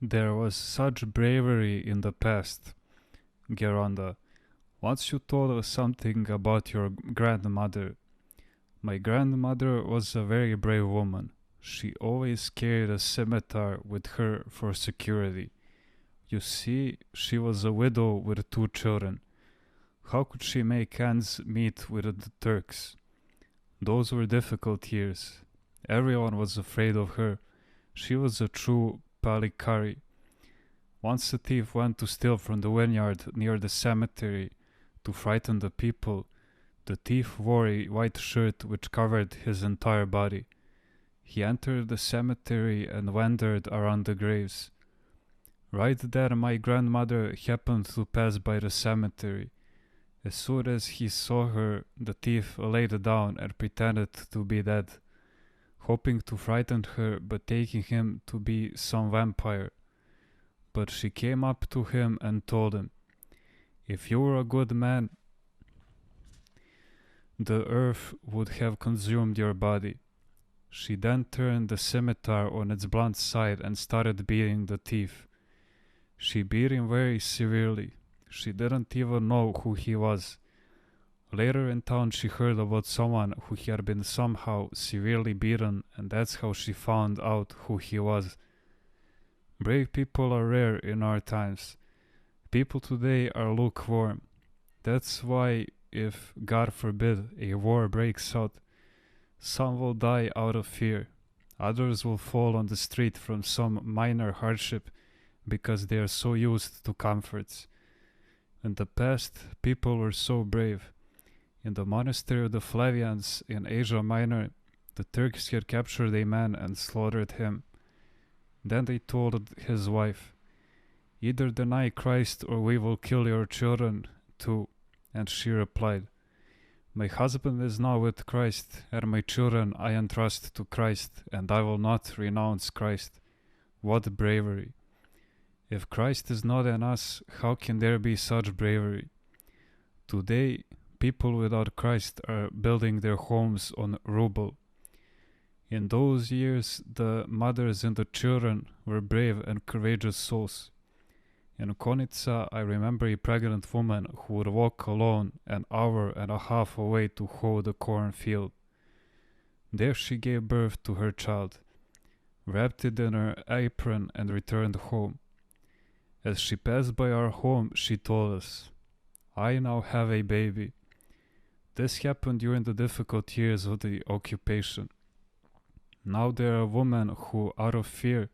There was such bravery in the past, Geronda. Once you told us something about your grandmother. My grandmother was a very brave woman. She always carried a scimitar with her for security. You see, she was a widow with two children. How could she make ends meet with the Turks? Those were difficult years. Everyone was afraid of her. She was a true Palikari. Once a thief went to steal from the vineyard near the cemetery to frighten the people. The thief wore a white shirt which covered his entire body. He entered the cemetery and wandered around the graves. Right there my grandmother happened to pass by the cemetery. As soon as he saw her, the thief laid down and pretended to be dead, hoping to frighten her but taking him to be some vampire. But she came up to him and told him, "If you were a good man, the earth would have consumed your body." She then turned the scimitar on its blunt side and started beating the thief. She beat him very severely. She didn't even know who he was. Later in town she heard about someone who had been somehow severely beaten, and that's how she found out who he was. Brave people are rare in our times. People today are lukewarm. That's why if, God forbid, a war breaks out, some will die out of fear. Others will fall on the street from some minor hardship because they are so used to comforts. In the past, people were so brave. In the monastery of the Flavians in Asia Minor, the Turks had captured a man and slaughtered him. Then they told his wife, "Either deny Christ or we will kill your children too." And she replied, "My husband is now with Christ, and my children I entrust to Christ, and I will not renounce Christ." What bravery! If Christ is not in us, how can there be such bravery? Today, people without Christ are building their homes on ruble. In those years, the mothers and the children were brave and courageous souls. In Konica, I remember a pregnant woman who would walk alone an hour and a half away to hoe the cornfield. There she gave birth to her child, wrapped it in her apron and returned home. As she passed by our home, she told us, "I now have a baby." This happened during the difficult years of the occupation. Now there are women who, out of fear,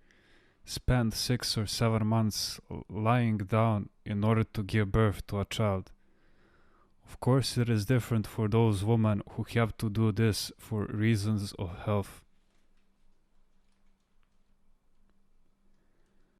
spend 6 or 7 months lying down in order to give birth to a child. Of course, it is different for those women who have to do this for reasons of health.